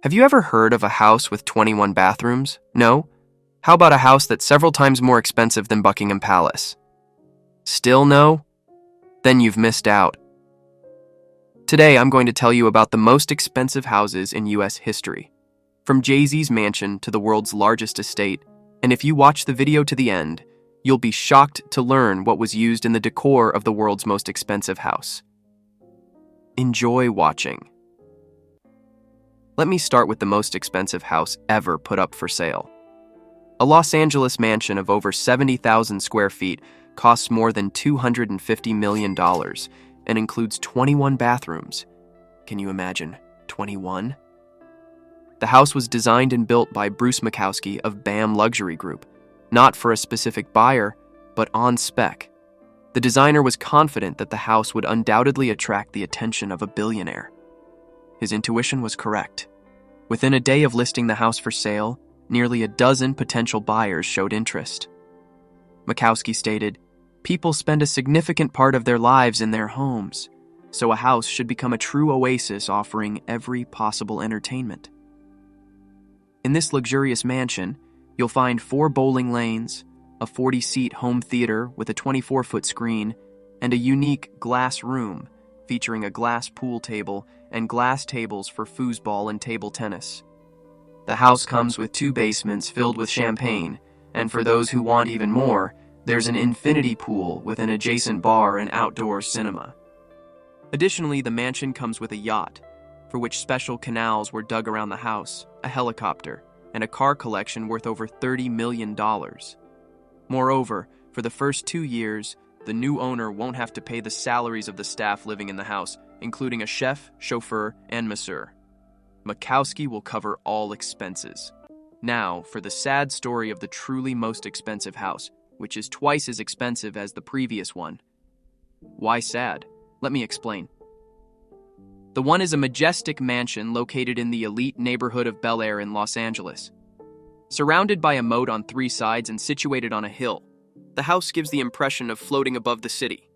Have you ever heard of a house with 21 bathrooms? No? How about a house that's several times more expensive than Buckingham Palace? Still no? Then you've missed out. Today, I'm going to tell you about the most expensive houses in US history. From Jay-Z's mansion to the world's largest estate, and if you watch the video to the end, you'll be shocked to learn what was used in the decor of the world's most expensive house. Enjoy watching. Let me start with the most expensive house ever put up for sale. A Los Angeles mansion of over 70,000 square feet costs more than $250 million and includes 21 bathrooms. Can you imagine? 21? The house was designed and built by Bruce Makowsky of BAM Luxury Group, not for a specific buyer, but on spec. The designer was confident that the house would undoubtedly attract the attention of a billionaire. His intuition was correct. Within a day of listing the house for sale, nearly a dozen potential buyers showed interest. Makowsky stated, "People spend a significant part of their lives in their homes, so a house should become a true oasis offering every possible entertainment." In this luxurious mansion, you'll find 4 bowling lanes, a 40-seat home theater with a 24-foot screen, and a unique glass room featuring a glass pool table and glass tables for foosball and table tennis. The house comes with 2 basements filled with champagne, and for those who want even more, there's an infinity pool with an adjacent bar and outdoor cinema. Additionally, the mansion comes with a yacht, for which special canals were dug around the house, a helicopter, and a car collection worth over $30 million. Moreover, for the first 2 years, the new owner won't have to pay the salaries of the staff living in the house, including a chef, chauffeur, and masseur. Makowsky will cover all expenses. Now, for the sad story of the truly most expensive house, which is twice as expensive as the previous one. Why sad? Let me explain. The one is a majestic mansion located in the elite neighborhood of Bel Air in Los Angeles. Surrounded by a moat on 3 sides and situated on a hill, the house gives the impression of floating above the city.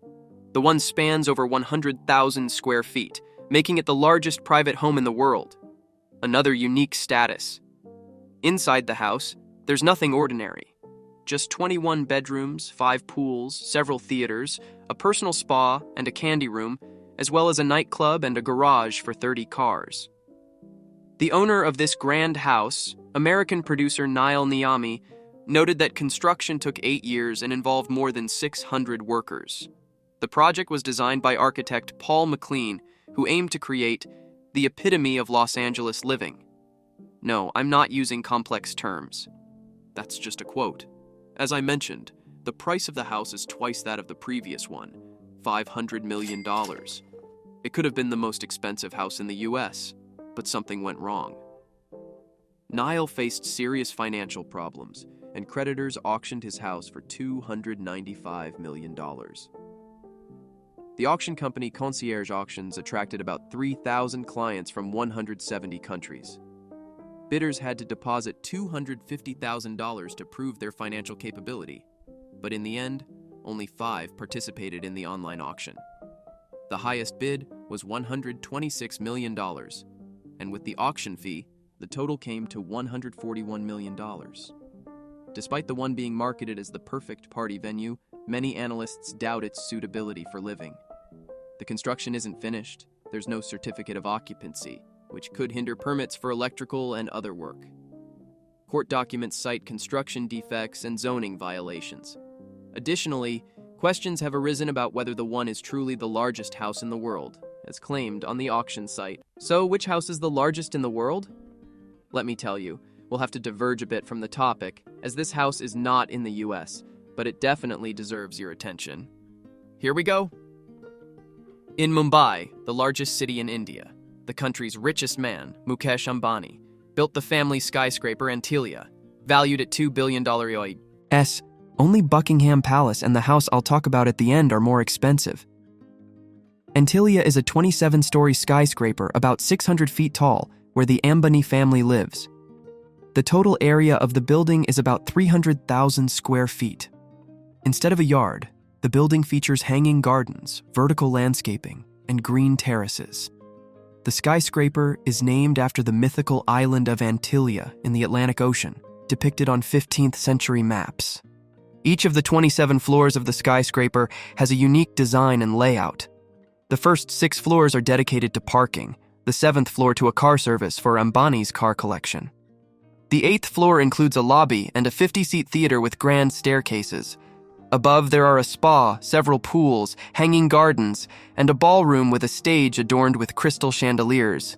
The one spans over 100,000 square feet, making it the largest private home in the world. Another unique status. Inside the house, there's nothing ordinary. Just 21 bedrooms, 5 pools, several theaters, a personal spa, and a candy room, as well as a nightclub and a garage for 30 cars. The owner of this grand house, American producer Niall Niami, noted that construction took 8 years and involved more than 600 workers. The project was designed by architect Paul McLean, who aimed to create the epitome of Los Angeles living. No, I'm not using complex terms. That's just a quote. As I mentioned, the price of the house is twice that of the previous one, $500 million. It could have been the most expensive house in the US, but something went wrong. Niall faced serious financial problems, and creditors auctioned his house for $295 million. The auction company Concierge Auctions attracted about 3,000 clients from 170 countries. Bidders had to deposit $250,000 to prove their financial capability, but in the end, only 5 participated in the online auction. The highest bid was $126 million, and with the auction fee, the total came to $141 million. Despite the one being marketed as the perfect party venue, many analysts doubt its suitability for living. The construction isn't finished, there's no certificate of occupancy, which could hinder permits for electrical and other work. Court documents cite construction defects and zoning violations. Additionally, questions have arisen about whether the one is truly the largest house in the world, as claimed on the auction site. So, which house is the largest in the world? Let me tell you, we'll have to diverge a bit from the topic, as this house is not in the US, but it definitely deserves your attention. Here we go. In Mumbai, the largest city in India, the country's richest man, Mukesh Ambani, built the family skyscraper Antilia, valued at $2 billion. Only Buckingham Palace and the house I'll talk about at the end are more expensive. Antilia is a 27-story skyscraper about 600 feet tall, where the Ambani family lives. The total area of the building is about 300,000 square feet. Instead of a yard, the building features hanging gardens, vertical landscaping, and green terraces. The skyscraper is named after the mythical island of Antillia in the Atlantic Ocean, depicted on 15th century maps. Each of the 27 floors of the skyscraper has a unique design and layout. The first 6 floors are dedicated to parking, the 7th floor to a car service for Ambani's car collection. The 8th floor includes a lobby and a 50-seat theater with grand staircases. Above, there are a spa, several pools, hanging gardens, and a ballroom with a stage adorned with crystal chandeliers.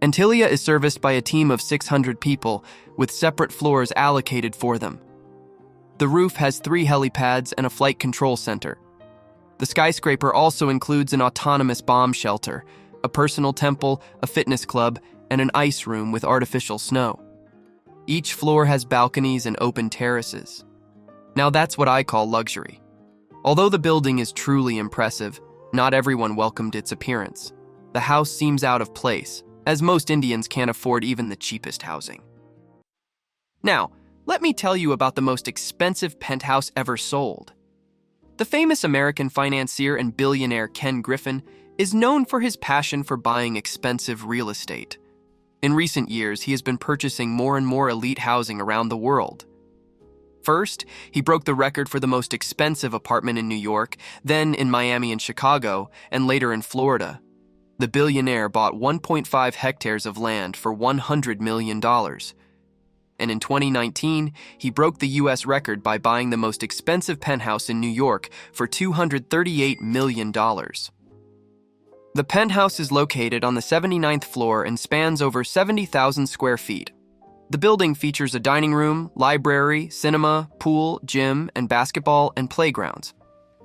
Antillia is serviced by a team of 600 people, with separate floors allocated for them. The roof has 3 helipads and a flight control center. The skyscraper also includes an autonomous bomb shelter, a personal temple, a fitness club, and an ice room with artificial snow. Each floor has balconies and open terraces. Now that's what I call luxury. Although the building is truly impressive, not everyone welcomed its appearance. The house seems out of place, as most Indians can't afford even the cheapest housing. Now, let me tell you about the most expensive penthouse ever sold. The famous American financier and billionaire Ken Griffin is known for his passion for buying expensive real estate. In recent years, he has been purchasing more and more elite housing around the world. First, he broke the record for the most expensive apartment in New York, then in Miami and Chicago, and later in Florida. The billionaire bought 1.5 hectares of land for $100 million. And in 2019, he broke the U.S. record by buying the most expensive penthouse in New York for $238 million. The penthouse is located on the 79th floor and spans over 70,000 square feet. The building features a dining room, library, cinema, pool, gym, and basketball and playgrounds.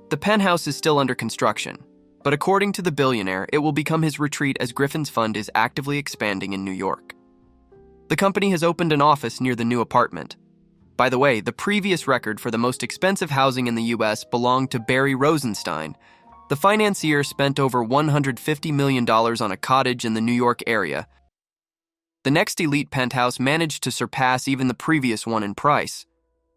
The penthouse is still under construction, but according to the billionaire, it will become his retreat as Griffin's fund is actively expanding in New York. The company has opened an office near the new apartment. By the way, the previous record for the most expensive housing in the U.S. belonged to Barry Rosenstein. The financier spent over $150 million on a cottage in the New York area. The next elite penthouse managed to surpass even the previous one in price.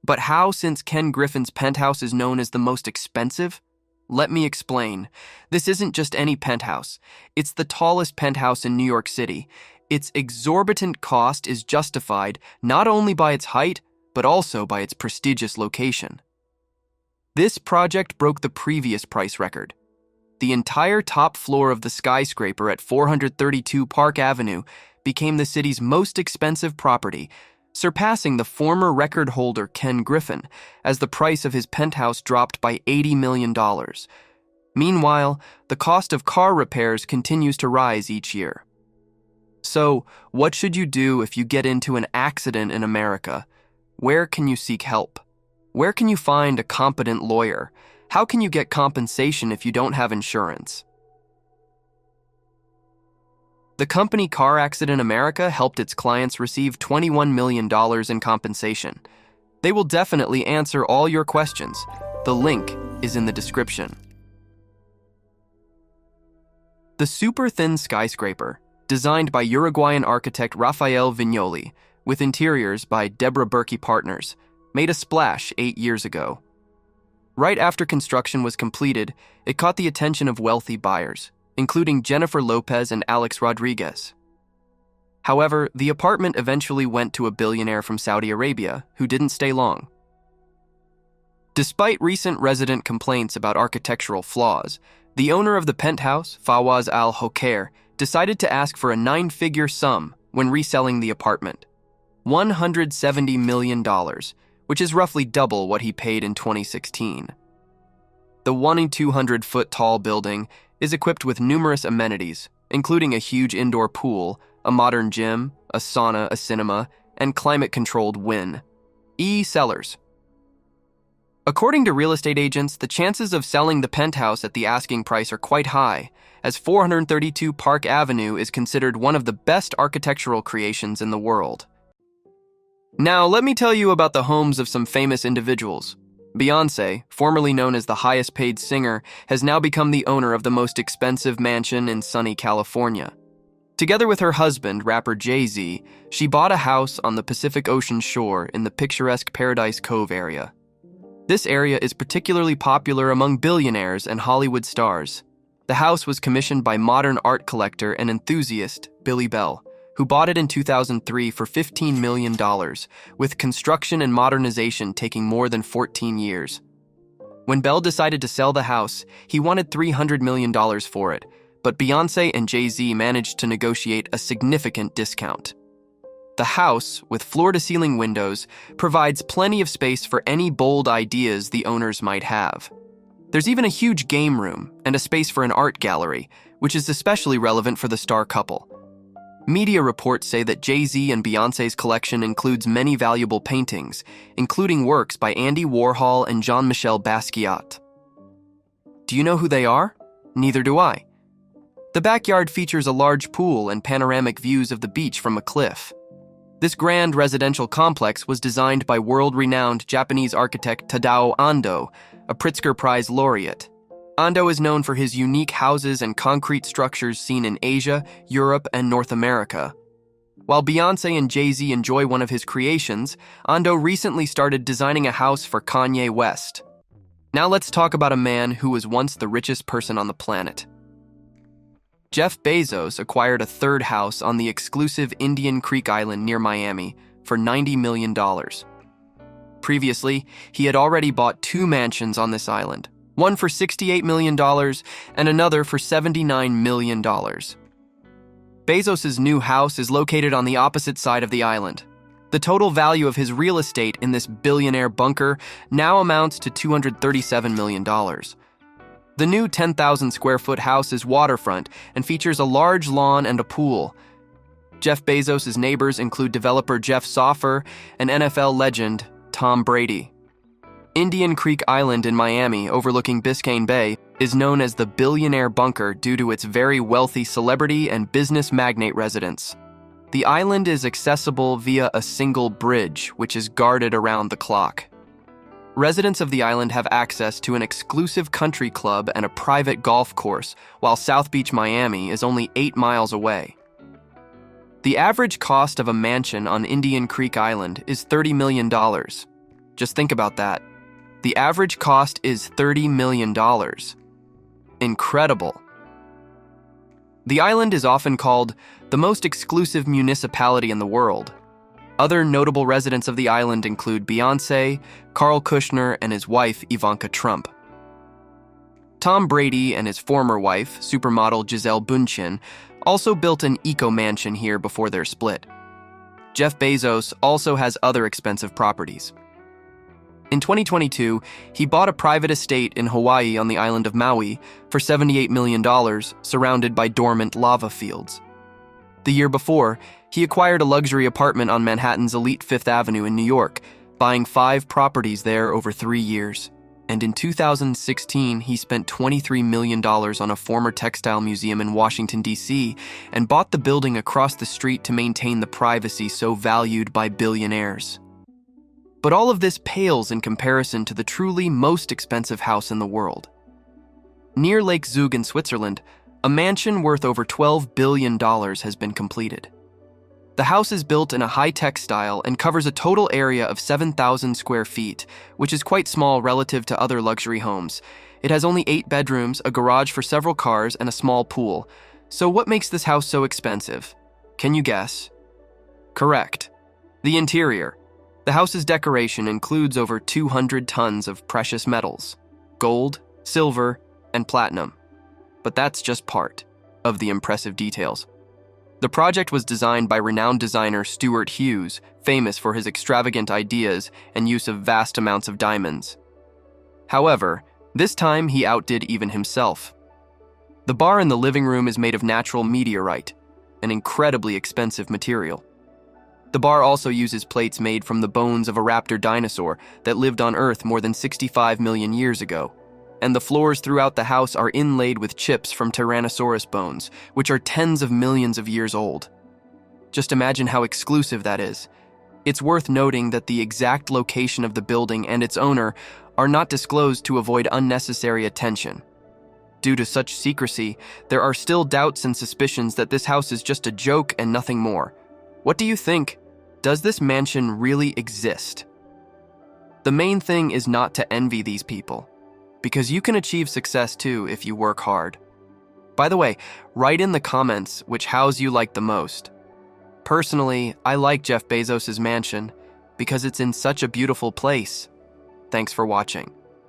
But how, since Ken Griffin's penthouse is known as the most expensive? Let me explain. This isn't just any penthouse. It's the tallest penthouse in New York City. Its exorbitant cost is justified not only by its height, but also by its prestigious location. This project broke the previous price record. The entire top floor of the skyscraper at 432 Park Avenue became the city's most expensive property, surpassing the former record holder Ken Griffin, as the price of his penthouse dropped by $80 million. Meanwhile, the cost of car repairs continues to rise each year. So, what should you do if you get into an accident in America? Where can you seek help? Where can you find a competent lawyer? How can you get compensation if you don't have insurance? The company Car Accident America helped its clients receive $21 million in compensation. They will definitely answer all your questions. The link is in the description. The super thin skyscraper, designed by Uruguayan architect Rafael Vignoli, with interiors by Deborah Berkey Partners, made a splash 8 years ago. Right after construction was completed, it caught the attention of wealthy buyers, including Jennifer Lopez and Alex Rodriguez. However, the apartment eventually went to a billionaire from Saudi Arabia who didn't stay long. Despite recent resident complaints about architectural flaws, the owner of the penthouse, Fawaz Al-Hokair, decided to ask for a 9-figure sum when reselling the apartment, $170 million, which is roughly double what he paid in 2016. The 1,200-foot-tall building is equipped with numerous amenities, including a huge indoor pool, a modern gym, a sauna, a cinema, and climate-controlled Win cellars. According to real estate agents, the chances of selling the penthouse at the asking price are quite high, as 432 Park Avenue is considered one of the best architectural creations in the world. Now, let me tell you about the homes of some famous individuals. Beyoncé, formerly known as the highest-paid singer, has now become the owner of the most expensive mansion in sunny California. Together with her husband, rapper Jay-Z, she bought a house on the Pacific Ocean shore in the picturesque Paradise Cove area. This area is particularly popular among billionaires and Hollywood stars. The house was commissioned by modern art collector and enthusiast Billy Bell, who bought it in 2003 for $15 million, with construction and modernization taking more than 14 years. When Bell decided to sell the house, he wanted $300 million for it, but Beyoncé and Jay-Z managed to negotiate a significant discount. The house, with floor-to-ceiling windows, provides plenty of space for any bold ideas the owners might have. There's even a huge game room and a space for an art gallery, which is especially relevant for the star couple. Media reports say that Jay-Z and Beyoncé's collection includes many valuable paintings, including works by Andy Warhol and Jean-Michel Basquiat. Do you know who they are? Neither do I. The backyard features a large pool and panoramic views of the beach from a cliff. This grand residential complex was designed by world-renowned Japanese architect Tadao Ando, a Pritzker Prize laureate. Ando is known for his unique houses and concrete structures seen in Asia, Europe, and North America. While Beyoncé and Jay-Z enjoy one of his creations, Ando recently started designing a house for Kanye West. Now let's talk about a man who was once the richest person on the planet. Jeff Bezos acquired a third house on the exclusive Indian Creek Island near Miami for $90 million. Previously, he had already bought 2 mansions on this island, one for $68 million and another for $79 million. Bezos' new house is located on the opposite side of the island. The total value of his real estate in this billionaire bunker now amounts to $237 million. The new 10,000 square foot house is waterfront and features a large lawn and a pool. Jeff Bezos' neighbors include developer Jeff Soffer and NFL legend Tom Brady. Indian Creek Island in Miami, overlooking Biscayne Bay, is known as the Billionaire Bunker due to its very wealthy celebrity and business magnate residents. The island is accessible via a single bridge, which is guarded around the clock. Residents of the island have access to an exclusive country club and a private golf course, while South Beach, Miami is only 8 miles away. The average cost of a mansion on Indian Creek Island is $30 million. Just think about that. The average cost is $30 million. Incredible. The island is often called the most exclusive municipality in the world. Other notable residents of the island include Beyoncé, Carl Kushner, and his wife, Ivanka Trump. Tom Brady and his former wife, supermodel Gisele Bündchen, also built an eco-mansion here before their split. Jeff Bezos also has other expensive properties. In 2022, he bought a private estate in Hawaii on the island of Maui for $78 million, surrounded by dormant lava fields. The year before, he acquired a luxury apartment on Manhattan's elite Fifth Avenue in New York, buying 5 properties there over 3 years. And in 2016, he spent $23 million on a former textile museum in Washington, D.C., and bought the building across the street to maintain the privacy so valued by billionaires. But all of this pales in comparison to the truly most expensive house in the world. Near Lake Zug in Switzerland, a mansion worth over $12 billion has been completed. The house is built in a high-tech style and covers a total area of 7,000 square feet, which is quite small relative to other luxury homes. It has only 8 bedrooms, a garage for several cars, and a small pool. So what makes this house so expensive? Can you guess? Correct. The interior. The house's decoration includes over 200 tons of precious metals, gold, silver, and platinum. But that's just part of the impressive details. The project was designed by renowned designer Stuart Hughes, famous for his extravagant ideas and use of vast amounts of diamonds. However, this time he outdid even himself. The bar in the living room is made of natural meteorite, an incredibly expensive material. The bar also uses plates made from the bones of a raptor dinosaur that lived on Earth more than 65 million years ago. And the floors throughout the house are inlaid with chips from Tyrannosaurus bones, which are tens of millions of years old. Just imagine how exclusive that is. It's worth noting that the exact location of the building and its owner are not disclosed to avoid unnecessary attention. Due to such secrecy, there are still doubts and suspicions that this house is just a joke and nothing more. What do you think? Does this mansion really exist? The main thing is not to envy these people, because you can achieve success too if you work hard. By the way, write in the comments which house you like the most. Personally, I like Jeff Bezos' mansion because it's in such a beautiful place. Thanks for watching.